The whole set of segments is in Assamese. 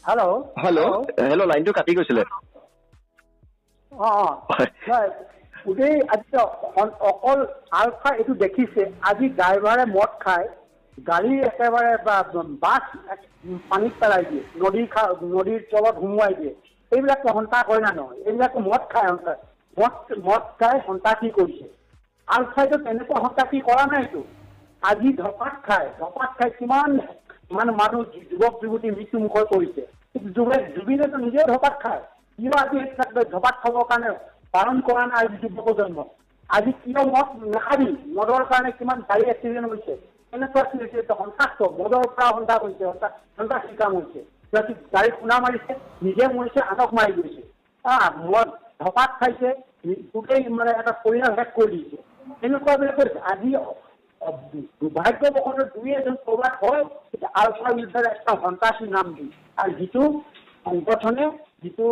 হেল্ল' হেল্ল' হেল্ল' লাইনটো কাটি গৈছিলে। গোটেই আজি অকল আলফা এইটো দেখিছে, আজি ড্ৰাইভাৰে মদ খাই গাড়ী একেবাৰে বাছ পানীত পেলাই দিয়ে, নদীৰ তলত সুমুৱাই দিয়ে। এইবিলাকতো সন্ত্ৰাস হয় না নহয়? এইবিলাকতো মদ খাই মদ খাই সন্ত্ৰাসী কৰিছে। আলফাইতো তেনেকুৱা সন্ত্ৰাসী কৰা নাইতো। আজি ধপাত খাই কিমান মানে মানুহ যুৱক যুৱতী মৃত্যুমুখত পৰিছে। জুবিনেতো নিজেও ধপাত খায়, কিয় আজি ধপাত খাবৰ কাৰণে পালন কৰা নাই আজি যুৱ প্ৰজন্ম? আজি কিয় মদ নাখাবি, মদৰ কাৰণে কিমান গাড়ী এক্সিডেণ্ট হৈছে, এনেকুৱা কি হৈছে? সন্ত্ৰাস মদৰ পৰা সন্ত্ৰাস হৈছে, সন্ত্ৰাসী কাম হৈছে। সিহঁতি গাড়ী খুন্দা মাৰিছে, নিজে মৰিছে, আনক মাৰি গৈছে। মদ ধপাত খাইছে, গোটেই মানে এটা পৰিয়াল শেষ কৰি দিছে। এনেকুৱাবিলাক কৰিছে। আজি দুৰ্ভাগ্যবশতঃ দুই এজন ক'ৰবাত হয় আলফা বিৰুদ্ধে একটা সন্ত্ৰাসী নাম দি, আৰু যিটো সংগঠনে, যিটো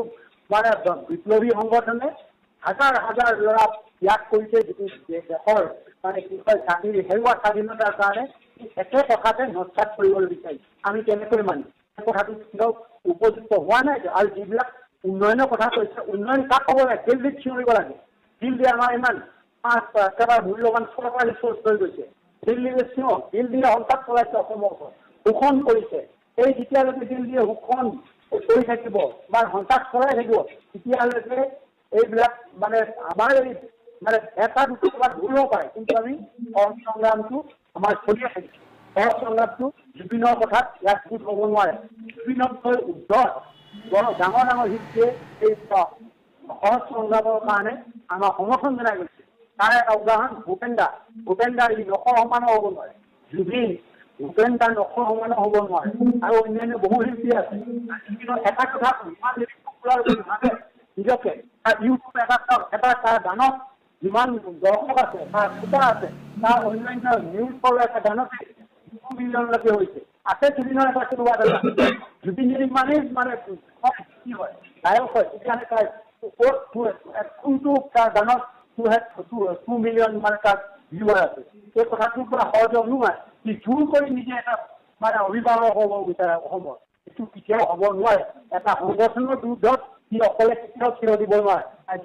মানে বিপ্লৱী সংগঠনে হাজাৰ হাজাৰ ল'ৰা ত্যাগ কৰিছে, যিটো দেশৰ মানে কি কয় জাতিৰ হেৰুৱা স্বাধীনতাৰ কাৰণে একে কথাতে নস্যাৎ কৰিবলৈ বিচাৰিছে। আমি কেনেকৈ মানিম? কথাটো কিয় উপযুক্ত হোৱা নাই? আৰু যিবিলাক উন্নয়নৰ কথা কৈছে, উন্নয়ন কাক ক'ব লাগে? দিল্লীত চিঞৰিব লাগে। দিল্লী আমাৰ ইমান একেবাৰে মূল্যৱান চৰকাৰী চ'ৰ্চ হৈ গৈছে। দিল্লীৰে দিল্লীয়ে সন্ত্ৰাস চলাইছে অসমৰ ওপৰত, শোষণ কৰিছে। এই যেতিয়ালৈকে দিল্লীয়ে শোষণ কৰি থাকিব বা সন্ত্ৰাস চলাই থাকিব, তেতিয়ালৈকে এইবিলাক মানে আমাৰ এই মানে এটা দুটা ক'ৰবাত ভুল হ'ব পাৰে, কিন্তু আমি সহজ সংগ্ৰামটো আমাৰ চলিয়ে থাকিছে। সহজ সংগ্ৰামটো জুবিনৰ কথাত ইয়াত ভুল হ'ব নোৱাৰে। জুবিনতকৈ উদ্ধত ডাঙৰ ডাঙৰ শিল্পীয়ে এই সহজ সংগ্ৰামৰ কাৰণে আমাৰ সমৰ্থন জনাই গৈছে। তাৰে এটা উদাহৰণ ভূপেন দা ই নখৰ সমানো হ'ব নোৱাৰে। জুবিন ভূপেন দা নখৰ সমানো হ'ব নোৱাৰে, আৰু অন্যান্য বহু শিল্পী আছে। কিন্তু এটা কথা ইমান পপুলাৰ বুলি ভাবে নিজকে, ইউটিউব এটা তাৰ গানত যিমান দৰ্শক আছে, তাৰ শ্ৰোতা আছে, তাৰ অন্যান্য নিউজ ফলো এটা গানতে 2 মিলিয়নলৈকে হৈছে। আছে জুবিনৰ এটা কোনোবা এটা জুবিন যদি ইমানেই মানে কি হয় গায়ক হয়, তেতিয়াহ'লে তাৰ কোনটো তাৰ গানত 2 মিলিয়ন মানে তাৰ ভিউৱাৰ আছে? এই কথাটোৰ পৰা সহজে অনুমান সি জোৰ কৰি নিজে এটা মানে অভিভাৱক হ'ব বিচাৰে অসমৰ। এইটো কেতিয়াও হ'ব নোৱাৰে। এটা সংগঠনৰ বিৰুদ্ধত সি অকলে কেতিয়াও থিয় দিব নোৱাৰে। আৰু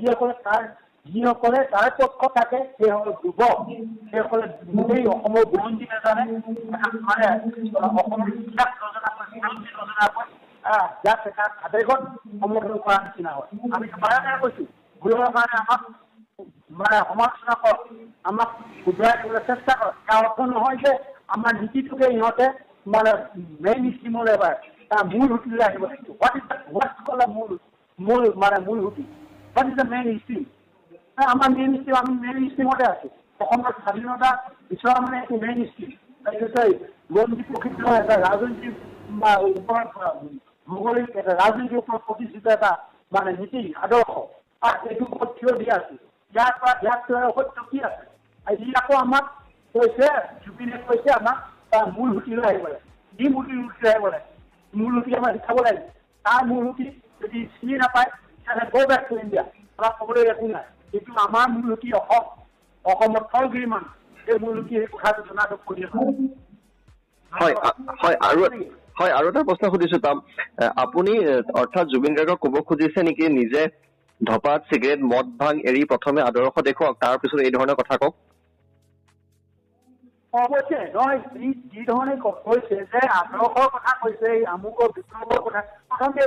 যিসকলে তাৰ পক্ষ থাকে সেইসকল যুৱক, সেইসকলে গোটেই অসমৰ বুৰঞ্জী নাজানে, মানে অসমৰ ইতিহাস নজনা কৈ যাক এটা আৱেগত সমৰ্থন কৰাৰ নিচিনা হয়। আমি বাৰে বাৰে কৈছোঁ, ভুলৰ কাৰণে আমাক মানে সমালোচনা কৰক, আমাক শুধৰাই দিবলৈ চেষ্টা কৰক। তাৰ অৰ্থ নহয় যে আমাৰ নীতিটোকে ইহঁতে মানে মেইন ষ্ট্ৰীমলৈ এবাৰ তাৰ মূল সুঁতিলৈ আহিব লাগিব। হোৱাট ক'লে মূল সুঁতি? What is the main stream? আমাৰ মেইন ষ্ট্ৰীম, আমি মেইন ষ্ট্ৰীমতে আছোঁ। অসমৰ স্বাধীনতা বিচৰা মানে এইটো মেইন ষ্ট্ৰীম। ৰঞ্জিত প্ৰকৃত এটা ৰাজনৈতিক ওপৰত ভৌগোলিক এটা ৰাজনীতিৰ ওপৰত প্ৰতিষ্ঠিত এটা মানে নীতি আদৰ্শ, এইটো ওপৰত থিয় দি আছোঁ। ইয়াৰ সত্য কি আছে? ই আকৌ আমাক কৈছে, জুবিনে কৈছে আমাক তাৰ মূল সুঁতিলৈ আহিব লাগে। যি মূল সুঁতিলৈ আহিব লাগে, মূল সুঁতি আমাৰ শিকাব লাগে। তাৰ মূল সুঁতি যদি চিনি নাপায়, তেতিয়াহ'লে গো বেক টু ইণ্ডিয়া, আমাক ক'বলৈ একো নাই। এইটো আমাৰ মূল সুঁতি অসমৰ থলগিৰি মানুহ, এই মূল সুঁতি এই কথাটো জনাটো কৰি আছোঁ। হয়, আৰু এটা প্ৰশ্ন সুধিছো তাম, আপুনি অৰ্থাৎ জুবিন গাৰ্গক ক'ব খুজিছে নেকি নিজে ধপাত, চিগাৰেট, মদ, ভাং এৰি প্ৰথমে আদৰ্শ দেখুৱাওক, তাৰ পিছত এই ধৰণৰ কথা কওক? অৱশ্যে নহয়, যি ধৰণে কৈছে যে আদৰ্শৰ কথা কৈছে, এই আমুকৰ বিপ্লৱৰ কথা, প্ৰথমতে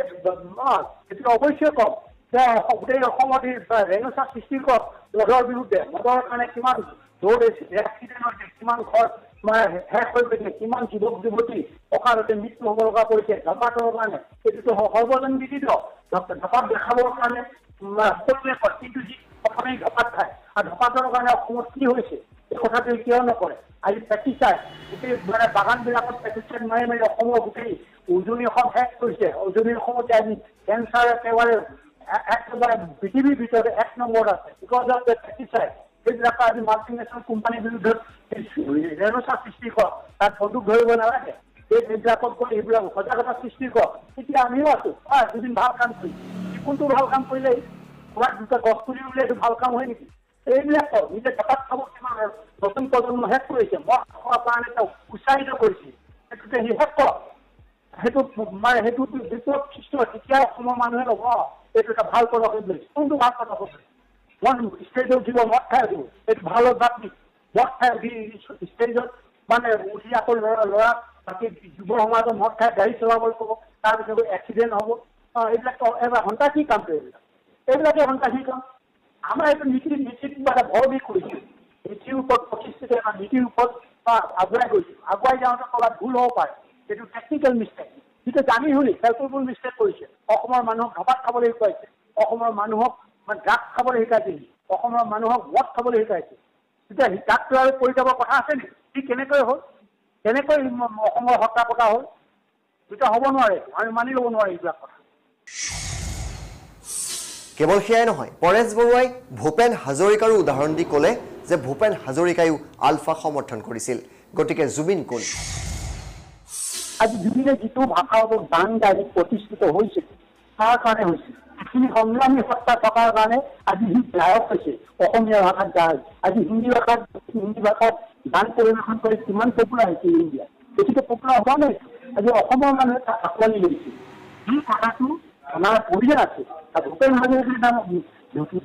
এইটো অৱশ্যে কওক যে গোটেই অসমত ৰেণুচা সৃষ্টি কৰক মদৰ বিৰুদ্ধে। মদৰ কাৰণে কিমান দৌৰ এক্সিডেণ্ট হৈছে, কিমান ঘৰ মানে শেষ হৈ গৈছে, কিমান যুৱক যুৱতী অকালতে মৃত্যু হ'ব লগা কৰিছে ধপাতৰ কাৰণে। এইটোতো সৰ্বজনবিদিত। ধপাত দেখাবৰ কাৰণে সকলোৱে কয়, কিন্তু যি প্ৰথমেই ধপাত খায়। আৰু ধপাতৰ কাৰণে অসমত কি হৈছে এই কথাটো কিয় নকৰে? আজি পেষ্টিচাইড, গোটেই মানে বাগানবিলাকত পেষ্টিচাইড মাৰি অসমৰ গোটেই উজনি অসম শেষ কৰিছে। উজনি অসমতে আজি কেঞ্চাৰ একেবাৰে পৃথিৱীৰ ভিতৰত 1 নম্বৰত আছে, বিকজ অফ দ্য পেষ্টিচাইড। সেইবিলাক আজি মাল্টিনেশ্যনেল কোম্পানীৰ বিৰুদ্ধে ৰেণুচা সৃষ্টি কৰক, তাত বন্দুক ধৰিব নালাগে। এইবিলাকত গৈ এইবিলাক সজাগতা সৃষ্টি কৰক। তেতিয়া আমিও আছোঁ, দুদিন ভাল কাম কৰি। কোনটো ভাল কাম কৰিলে ক'ৰবাত দুটা গছ পুলি ৰুলে এইটো ভাল কাম হয় নেকি? এইবিলাক নিজে ধপাত খাব কিমান নতুন প্ৰজন্ম শেষ কৰিছে, মদ খোৱাৰ কাৰণে উৎসাহিত কৰিছে, সেইটোতে সি শেষ কৰক। সেইটো মানে সেইটো বিপদ সৃষ্টি হয় তেতিয়া অসমৰ মানুহে ল'ব এইটো এটা ভাল পদক্ষেপ লৈছে কোনটো ভাল পদক্ষেপ মই ষ্টেজত উঠিব মদ খাই উঠিব এইটো ভাল অভ্যাস নেকি মদ খাই উঠি ষ্টেজত মানে উঠি আকৌ ল'ৰা বাকী যুৱ সমাজত মদ খাই গাড়ী চলাবলৈ ক'ব তাৰপিছত এক্সিডেণ্ট হ'ব এইবিলাক এবাৰ সন্ত্ৰাসী কাম এইবিলাকে সন্ত্ৰাসী কাম আমাৰ এইটো নীতিত এটা ভৰ বিষ কৰিছিল নীতিৰ ওপৰত প্ৰতিষ্ঠিত এটা নীতিৰ ওপৰত আগুৱাই গৈছিল আগুৱাই যাওঁতে ক'ৰবাত ভুল হ'ব পাৰে এইটো টেকনিকেল মিষ্টেক যিটো জানি শুনি কেলকুলেবল মিষ্টেক কৰিছে অসমৰ মানুহক ধপাত খাবলৈ শিকাইছে অসমৰ মানুহক ড্ৰাগছ খাবলৈ শিকাইছে অসমৰ মানুহক মদ খাবলৈ শিকাইছে তেতিয়া তাতটো আৰু কৰি যাবৰ কথা আছে নেকি সি কেনেকৈ হ'ল কেনেকৈ অসমৰ হত্যা পতা হ'ল তেতিয়া হ'ব নোৱাৰে আমি মানি ল'ব নোৱাৰে এইবিলাক কথা কেৱল সেয়াই নহয় পৰেশ বৰুৱাই ভূপেন হাজৰিকাৰো উদাহৰণ দি ক'লে যে ভূপেন হাজৰিকায়ো আলফা সমৰ্থন কৰিছিল গতিকে জুবিন কোন আজি জুবিনে যিটো ভাষাৰ ওপৰত গান গাই প্ৰতিষ্ঠিত হৈছিল তাৰ কাৰণে হৈছিল এইখিনি সংগ্ৰামী সত্তা থকাৰ কাৰণে আজি সি গায়ক হৈছে অসমীয়া ভাষাত গায় আজি হিন্দী ভাষাত গান পৰিৱেশন কৰি কিমান পপুলাৰ হৈছে ইণ্ডিয়া গতিকে পপুলাৰ হোৱা নাই আজি অসমৰ মানুহে তাক আঁকোৱালি লৈছিল এই কথাটো আমাৰ প্ৰয়োজন আছে ভূপেন হাজৰিকাৰ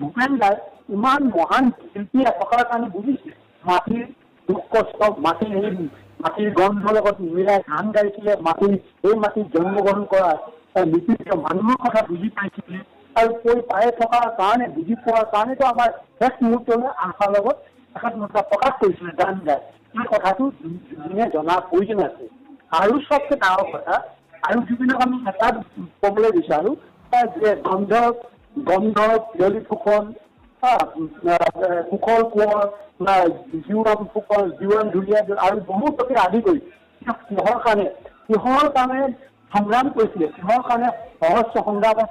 ভূপেন দাই ইমান মহান শিল্পী থকাৰ কাৰণে বুজিছিল মাটিৰ দুখ কষ্ট মাটিৰ গন্ধৰ লগত মিলাই গান গাইছিলে এই মাটিত জন্মগ্ৰহণ কৰা নিপীড়িত মানুহৰ কথা বুজি পাইছিলে আৰু কৈ পাই থকাৰ কাৰণে বুজি পোৱাৰ কাৰণেতো আমাৰ শেষ মুহূৰ্তলৈ আশাৰ লগত একাত্মতা প্ৰকাশ কৰিছিলে গান গাই এই কথাটো জুবিনে জনাৰ প্ৰয়োজন আছে আৰু চবচে ডাঙৰ কথা আৰু জুবিনক আমি এটা ক'বলৈ বিচাৰোঁ যে গন্ধ পিয়লি ফুকন কুশল কোঁৱৰ জীৱন ফুকন জীৱন ধুলীয়া আৰু বহুত লোকে আদি কৰি কিহৰ কাৰণে সংগ্ৰাম কৰিছিলে কিহৰ কাৰণে সহস্ৰ সংগ্ৰামৰ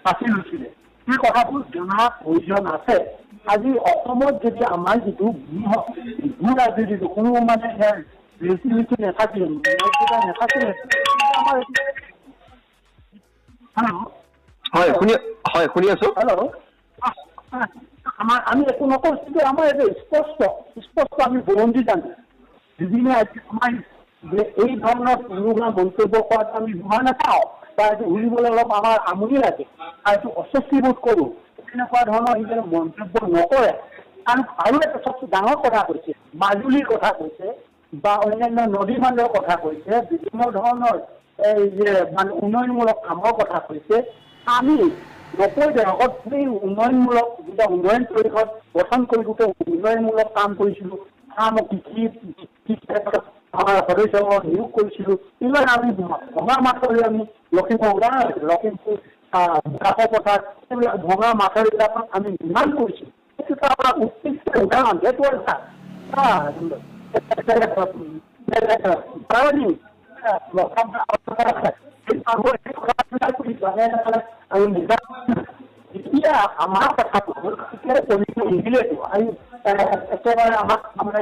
বাছি লৈছিলে এই কথাবোৰ জনাৰ প্ৰয়োজন আছে আজি অসমত যদি আমাৰ যিটো ভূ ৰাজনীতিটো কোনো মানে ৰীতি নাথাকিলে আমাৰ শুনি আছো হেল্ল' আমি একো নকৰোঁ কিন্তু আমাৰ এইটো স্পষ্ট আমি বুৰঞ্জী জানো জুবিনে আজি আমাৰ এই ধৰণৰ পুৰুষা মন্তব্য কৰাটো আমি হোৱা নাপাওঁ বা এইটো শুনিবলৈ অলপ আমাৰ আমনি লাগে আৰু এইটো অস্বস্তি বোধ কৰোঁ তেনেকুৱা ধৰণৰ সি মন্তব্য নকৰে আৰু এটা চবচে ডাঙৰ কথা কৈছে মাজুলীৰ কথা কৈছে বা অন্যান্য নদী বান্ধৰ কথা কৈছে বিভিন্ন ধৰণৰ এই যে মানে উন্নয়নমূলক কামৰ কথা কৈছে আমি নকৈ দেশত এই উন্নয়নমূলক যেতিয়া উন্নয়ন পৰিষদ গঠন কৰি গোটেই উন্নয়নমূলক কাম কৰিছিলোঁ কৃষি আমাৰ সদস্যসকলক নিয়োগ কৰিছিলোঁ এইবিলাক আমি ভঙা মাথৰি আমি লখিমপুৰ কাষৰ পথাৰ এইবিলাক ভঙা মাথৰিবিলাকত আমি নিৰ্মাণ কৰিছিলোঁ সেইটো এটা উৎকৃষ্ট উদাহৰণ সেইটো এতিয়া আমাৰ কথাটো নিদিলেতো আৰু একেবাৰে আমাক মানে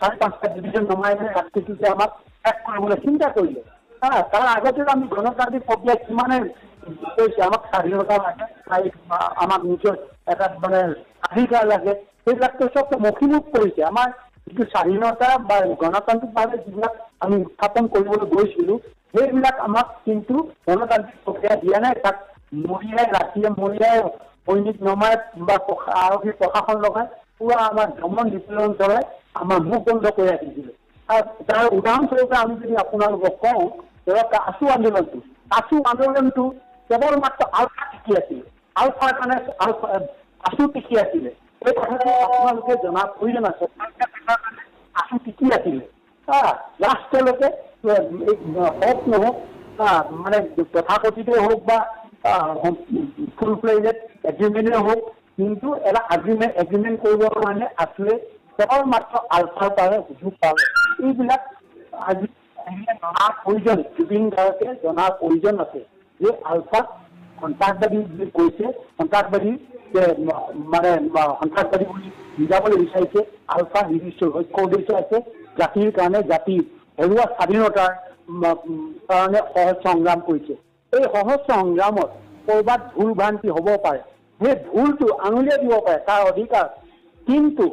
4-5টা ডিভিজন নমাই মানে ৰাজনীতিতে আমাক শেষ কৰিবলৈ চিন্তা কৰিলে তাৰ আগতে আমি গণতান্ত্ৰিক প্ৰক্ৰিয়া কিমানে কৈছে আমাক স্বাধীনতা লাগে আমাক নিজৰ এটা মানে অধিকাৰ লাগে সেইবিলাকতো চব মষিমুখ কৰিছে আমাৰ যিটো স্বাধীনতা বা গণতান্ত্ৰিকভাৱে যিবিলাক আমি উত্থাপন কৰিবলৈ গৈছিলোঁ সেইবিলাক আমাক কিন্তু গণতান্ত্ৰিক প্ৰক্ৰিয়া দিয়া নাই তাক মৰিয়াই সৈনিক নমাই বা আৰক্ষী প্ৰশাসন লগাই পুৰা আমাৰ দমন নিপীড়ন চলাই আমাৰ মুখ বন্ধ কৰি ৰাখিছিলে তাৰ উদাহৰণস্বৰূপে আমি যদি আপোনালোকক কওঁ ধৰক আছু আন্দোলনটো কেৱল মাত্ৰ আলফা টিকি আছিলে আলফাৰ কাৰণে আছু টিকি আছিলে এই কথাটো আপোনালোকে জনাৰ প্ৰয়োজন আছে আছু টিকি আছিলে লাষ্টলৈকে হওক নহওক মানে তথাকথিত হওক বা ফুল ফ্লেজড এগ্ৰিমেণ্টে হওক কিন্তু এটা এগ্ৰিমেণ্ট কৰিবৰ কাৰণে আছুৱে কেৱল মাত্ৰ আলফাৰ পাৰে সুযোগ পালে এইবিলাক আজি জনাৰ প্ৰয়োজন জুবিন গাৰ্গে জনাৰ প্ৰয়োজন আছে যে আলফাক সন্ত্ৰাসবাদী বুলি কৈছে সন্ত্ৰাসবাদী মানে সন্ত্ৰাসবাদী বুলি বুজাবলৈ বিচাৰিছে আলফা নিৰ্দিষ্ট লক্ষ্য উদ্দেশ্য আছে জাতিৰ কাৰণে জাতি হেৰুৱা স্বাধীনতাৰ কাৰণে সহজ সংগ্ৰাম কৰিছে এই সহজ সংগ্ৰামত ক'ৰবাত ভুল ভ্ৰান্তি হ'ব পাৰে সেই ভুলটো আঙুলিয়াই দিব পাৰে তাৰ অধিকাৰ কিন্তু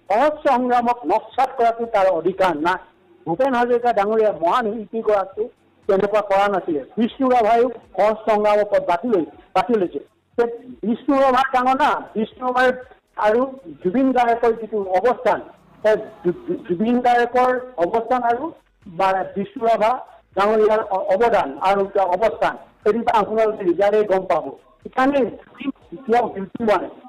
সহজ সংগ্ৰামক নস্বাত কৰাটো তাৰ অধিকাৰ নাই ভূপেন হাজৰিকা ডাঙৰীয়া মহান শিল্পীগৰাকী তেনেকুৱা কৰা নাছিলে বিষ্ণু ৰাভাইও সহজ সংগ্ৰামৰ পথ বাছি লৈছে বিষ্ণু ৰাভাৰ ডাঙৰ না বিষ্ণু ৰাভাৰ আৰু জুবিন গাৰ্গৰ যিটো অৱস্থান জুবিন গাৰ্গৰ অৱস্থান আৰু বিষ্ণু ৰাভা ডাঙৰীয়াৰ অৱদান আৰু অৱস্থান সেইটো আপোনালোকে নিজৰে গম পাব সেইকাৰণে এতিয়াও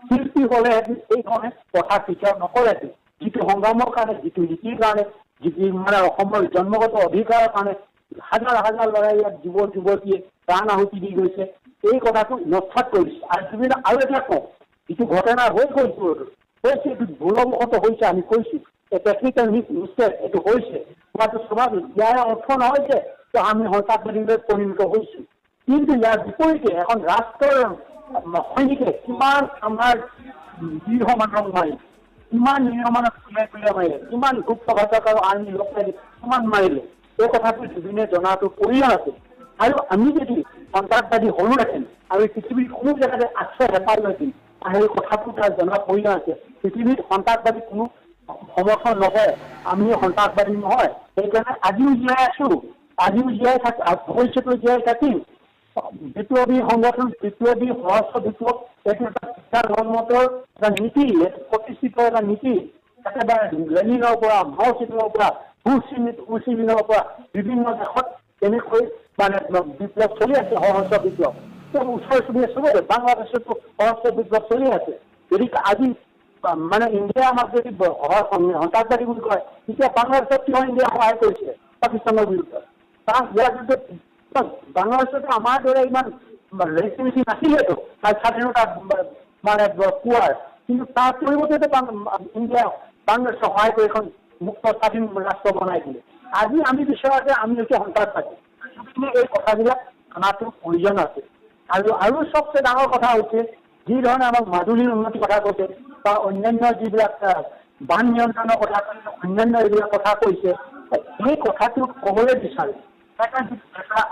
শিল্পী হ'লে এইখনে কথা কেতিয়াও নকৰে যিটো সংগ্ৰামৰ কাৰণে যিটো নীতিৰ কাৰণে যিটো মানে অসমৰ জন্মগত অধিকাৰৰ কাৰণে হাজাৰ হাজাৰ ল'ৰাই ইয়াত যুৱতীয়ে প্ৰাণ আহুতি দি গৈছে এই কথাটো নস্থাত কৰিছে আৰু জুবিন আৰু এটা কওঁ যিটো ঘটনা হৈ গৈছে এইটো ভুলবশত হৈছে আমি কৈছোঁ টেকনিকেল মিষ্টেক এইটো হৈছে হোৱাটো স্বাভাৱিক ইয়াৰ অৰ্থ নহয় যে আমি সন্ত্ৰাসবাদীলৈ পৰিণত হৈছোঁ কিন্তু ইয়াৰ বিপৰীতে এখন ৰাষ্ট্ৰৰ সৈনিকে কিমান আমাৰ দৃঢ় মানুহক মাৰিলে কিমান নিয়মানক মাৰিলে কিমান গুপ্তঘাতক আৰু আৰ্মি লগ লাগি কিমান মাৰিলে এই কথাটো জুবিনে জনাটো প্ৰয়োজন আছে আৰু আমি যদি সন্ত্ৰাসবাদী হ'লোহেঁতেন আৰু পৃথিৱীৰ কোনো জেগাতে আশ্ৰয় নাপালোহেঁতেন সেই কথাটো তাৰ জনা প্ৰয়োজন আছে পৃথিৱীত সন্ত্ৰাসবাদী কোনো সমৰ্থন নকৰে আমি সন্ত্ৰাসবাদী নহয় সেইকাৰণে আজিও জীয়াই আছো আজিও জীয়াই ভৱিষ্যতো জীয়াই থাকিম বিপ্লৱী সংগঠন বিপ্লৱী সশস্ত্ৰ বিপ্লৱ এইটো এটা শিক্ষাধৰ্মতৰ এটা নীতি প্ৰতিষ্ঠিত এটা নীতি একেবাৰে লেনিনৰ পৰা মাও চেতুঙৰ পৰা হুচিমিনৰ পৰা বিভিন্ন দেশত তেনেকৈ মানে বিপ্লৱ চলি আছে সশস্ত্ৰ বিপ্লৱ ওচৰ চুবুৰীয়া চবতে বাংলাদেশতো সশস্ত্ৰ বিপ্লৱ চলি আছে যদি আজি মানে ইণ্ডিয়া আমাক যদি সন্ত্ৰাসবাদী বুলি কয় তেতিয়া বাংলাদেশত কিয় ইণ্ডিয়া সহায় কৰিছে পাকিস্তানৰ বিৰুদ্ধে তাৰ ইয়াৰ বিৰুদ্ধে বাংলাদেশতো আমাৰ দৰে ইমান ৰেচিমিটি নাছিলেতো তাৰ স্বাধীনতা মানে পোৱাৰ কিন্তু তাৰ পৰিৱৰ্তে ইণ্ডিয়া বাংলাদেশক সহায় কৰি এখন মুক্ত স্বাধীন ৰাষ্ট্ৰ বনাই দিলে আজি আমি বিচৰা যে আমি হৈছে সন্ত্ৰাসবাদী এই কথাবিলাক জনাটো প্ৰয়োজন আছে আৰু চবচে ডাঙৰ কথা হৈছে যি ধৰণে আমাক মাজুলীৰ উন্নতিৰ কথা কৈছে বা অন্যান্য যিবিলাক বান নিয়ন্ত্ৰণৰ কথা কৈছে অন্যান্য এইবিলাক কথা কৈছে সেই কথাটো ক'বলৈ বিচাৰে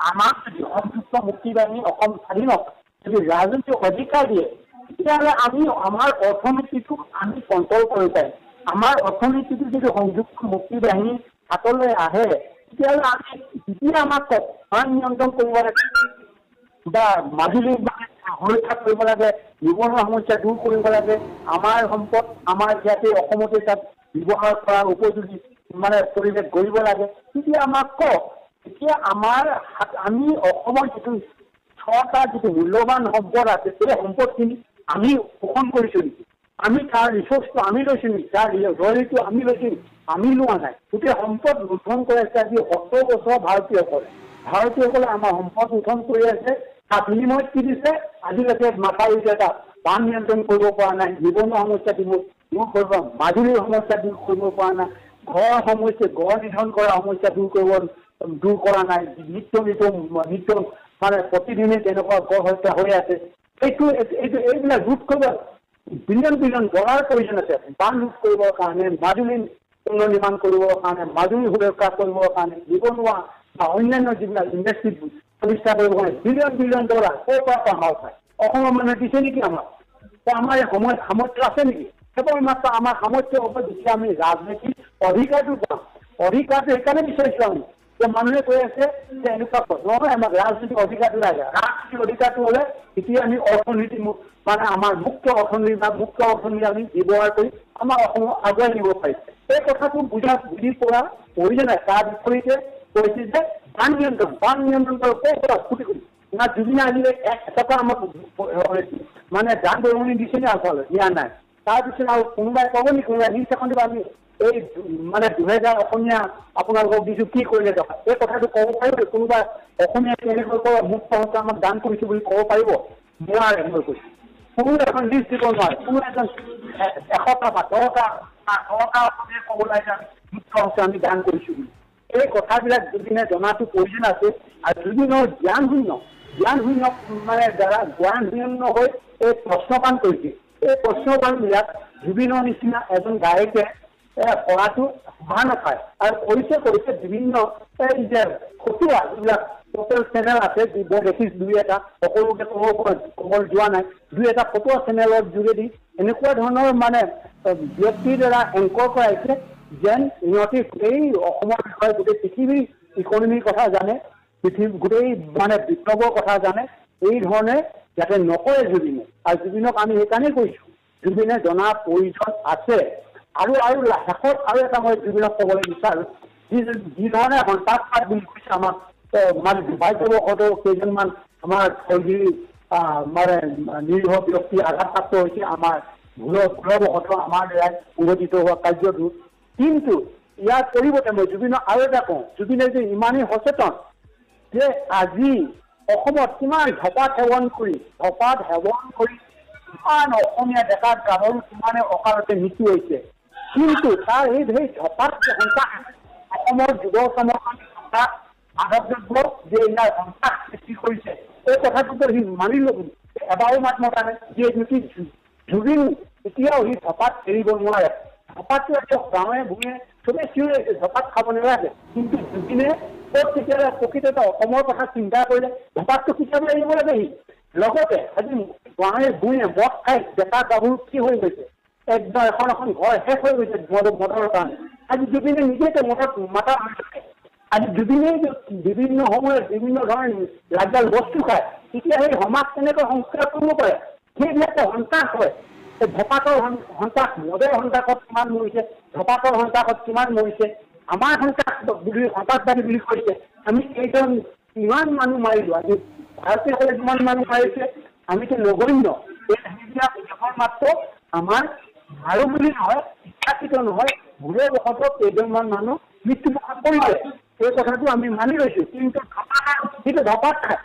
আমাক যদি সংযুক্ত মুক্তি বাহিনী অসম স্বাধীনক যদি ৰাজনৈতিক অধিকাৰ দিয়ে তেতিয়াহ'লে আমি আমাৰ অৰ্থনীতিটোক আমি কণ্ট্ৰল কৰিব পাৰিম আমাৰ অৰ্থনীতিটো যদি সংযুক্ত মুক্তি বাহিনী হাতলৈ আহে তেতিয়াহ'লে আমি যেতিয়া আমাক বান নিয়ন্ত্ৰণ কৰিব লাগে বা মাজুলীৰ সুৰক্ষা কৰিব লাগে নিবনুৱা সমস্যা দূৰ কৰিব লাগে আমাৰ সম্পদ আমাৰ ইয়াতে অসমতে তাত ব্যৱহাৰ কৰাৰ উপযোগী মানে পৰিৱেশ গঢ়িব লাগে তেতিয়া আমাক কওক এতিয়া আমি অসমৰ যিটো ছটা যিটো মূল্যৱান সম্পদ আছে সেই সম্পদখিনি আমি শোষণ কৰিছোঁ নেকি আমি তাৰ ৰিচোৰ্চটো আমি লৈছোঁ নেকি তাৰ ৰয়েলিটো আমি লৈছোঁ নেকি আমি লোৱা নাই গোটেই সম্পদ লুণ্ঠন কৰি আছে আজি 70 বছৰ ভাৰতীয়সকলে আমাৰ সম্পদ লুণ্ঠন কৰি আছে তাৰ বিনিময়ত কি দিছে আজিলৈকে মাথাউৰিত এটা বান নিয়ন্ত্ৰণ কৰিব পৰা নাই নিবনুৱা সমস্যা দূৰ কৰিব মাজুলীৰ সমস্যা দূৰ কৰিব পৰা নাই গড় নিধন কৰা সমস্যা দূৰ কৰা নাই নিত্য মানে প্ৰতিদিনে তেনেকুৱা গড় হত্যা হৈ আছে এইবিলাক ৰোধ কৰিব বিলিয়ন ডলাৰ প্ৰয়োজন আছে বান ৰোধ কৰিবৰ কাৰণে মাজুলী পুনৰ্নিৰ্মাণ কৰিবৰ কাৰণে মাজুলী সুৰক্ষা কৰিবৰ কাৰণে নিবনুৱা বা অন্যান্য যিবিলাক ইণ্ডাষ্ট্ৰী প্ৰতিষ্ঠা কৰিবৰ কাৰণে বিলিয়ন ডলাৰ ক'ৰ পৰা আমাৰ পায় অসমৰ মানুহে দিছে নেকি আমাক আমাৰ এই সামৰ্থ্য আছে নেকি কেৱল মাত্ৰ আমাৰ সামৰ্থ্যৰ ওপৰত যেতিয়া আমি ৰাজনৈতিক অধিকাৰটো পাম অধিকাৰটো সেইকাৰণে বিচাৰিছোঁ আমি যে মানুহে কৈ আছে যে এনেকুৱা নহয় আমাক ৰাজনৈতিক অধিকাৰটো লাগে ৰাজনৈতিক অধিকাৰটো হ'লে তেতিয়া আমি অৰ্থনীতি মানে আমাৰ মুক্ত অৰ্থনীতি আমি ব্যৱহাৰ কৰি আমাৰ অসমক আগুৱাই নিব পাৰিম এই কথাটো বুজি পৰা প্ৰয়োজন নাই তাৰ বিপৰীতে কৈছে যে বান নিয়ন্ত্ৰণ ক'ৰ পৰা কোটি না জুবিনে আজিলৈ 1 টকা আমাক মানে দান বৰঙণি দিছে নে আগলৈ দিয়া নাই তাৰপিছত আৰু কোনোবাই ক'ব নেকি কোনোবাই নিউজ এখন দিব আমি এই মানে 2000 অসমীয়া আপোনালোকক দিছোঁ কি কৰিলে টকা এই কথাটো ক'ব পাৰিব কোনোবা অসমীয়া কেনেকৈ মুক্ত হত্যা আমাক দান কৰিছোঁ বুলি ক'ব পাৰিব নোৱাৰে মই কৈছোঁ কোনো এখন লিষ্ট দিব নোৱাৰে কোনো এজন 100টা বা 10টা অসমীয়া ক'ব লাগে যে মুক্ত হত্যা আমি দান কৰিছোঁ বুলি এই কথাবিলাক জুবিনে জনাটো প্ৰয়োজন আছে আৰু জুবিনৰ জ্ঞানশূন্য মানে জ্ঞানশূন্য হৈ এই প্ৰশ্নপান কৰিছে এই প্ৰশ্নপানবিলাক জুবিনৰ নিচিনা এজন গায়কে কৰাটো শোভা নাপায় আৰু কৰিছে বিভিন্ন এই যে ফটোৱা যিবিলাক টোটেল চেনেল আছে মই দেখিছোঁ 2-এটা সকলোকে ক'ব যোৱা নাই 2-এটা ফটোৱা চেনেলৰ যোগেদি এনেকুৱা ধৰণৰ মানে ব্যক্তিৰ দ্বাৰা এংকৰ কৰাইছে যেন সিহঁতে গোটেই অসমৰ বিষয়ে গোটেই পৃথিৱীৰ ইকনমিৰ কথা জানে পৃথিৱী গোটেই মানে বিপ্লৱৰ কথা জানে, এই ধৰণে যাতে নকৰে জুবিনে। আৰু জুবিনক আমি সেইকাৰণেই কৈছোঁ, জুবিনে জনাৰ প্ৰয়োজন আছে। আৰু শেষত আৰু এটা মই জুবিনক ক'বলৈ বিচাৰোঁ, যি ধৰণে সন্ত্ৰাসবাদ বুলি কৈছে আমাক মানে দুৰ্ভাগ্যবশতঃ কেইজনমান আমাৰ শৈলীৰ মানে নিৰীহ ব্যক্তি আঘাতপ্ৰাপ্ত হৈছে আমাৰ ভুলবশতঃ আমাৰ দ্বাৰাই সংঘটিত হোৱা কাৰ্যটো। কিন্তু ইয়াৰ পৰিৱৰ্তে মই জুবিনক আৰু এটা কওঁ, জুবিনে যে ইমানেই সচেতন যে আজি অসমত কিমান ধঁপাত সেৱন কৰি কিমান অসমীয়া ডেকা গাভৰু কিমানে অকালতে মৃত্যু হৈছে। কিন্তু তাৰ সেই ধঁপাত সন্ত্ৰাস অসমৰ যুৱ সমাজত থকা মাদকদ্ৰব্য যে ইয়াৰ সন্ত্ৰাস সৃষ্টি কৰিছে, এই কথাটোতো সি মানি ল'ব, এবাৰো মাত মতা নাই। যিহেতু জুবিন এতিয়াও সি ধঁপাত এৰিব নোৱাৰে। ধঁপাতটো এতিয়া গাঁৱে ভূঞে চবেই চিঞৰি আছে ধঁপাত খাব নালাগে, কিন্তু জুবিনে ক'ত কেতিয়াবা প্ৰকৃততে অসমৰ কথা চিন্তা কৰিলে ধঁপাতটো কেতিয়াবা এৰিব লাগে সি। লগতে আজি গাঁৱে ভূঞে মদ খাই ডেকা গাভৰু কি হৈ গৈছে, একদম এখন ঘৰ শেষ হৈ গৈছে মদৰ কাৰণে। আজি জুবিনে নিজে মদত মাতা হৈ থাকে। আজি জুবিনে বিভিন্ন সময়ত বিভিন্ন ধৰণৰ লাগজাল বস্তু খায়, তেতিয়া সেই সমাজ কেনেকৈ সংস্কাৰ কৰিব পাৰে? সেইবিলাকে সন্ত্ৰাস হয়। এই ধঁপাতৰ সন্ত্ৰাস, মদৰ সন্ত্ৰাসত কিমান মৰিছে, ধঁপাতৰ সন্ত্ৰাসত কিমান মৰিছে, আমাৰ সন্ত্ৰাসবাদী বুলি কৈছে। আমি কেইজন কিমান মানুহ মাৰিলোঁ, আজি ভাৰতীয়সকলে কিমান মানুহ মাৰিছে, আমিতো নগণ্য। সেইবিলাক দেশৰ মাত্ৰ আমাৰ মাৰো বুলি নহয়, ইচ্ছাকৃত নহয়, ভুলবশতঃ কেইজনমান মানুহ মৃত্যুমুখত পৰিলে। এই কথাটো আমি মানি লৈছোঁ। কিন্তু ধঁপাত খায়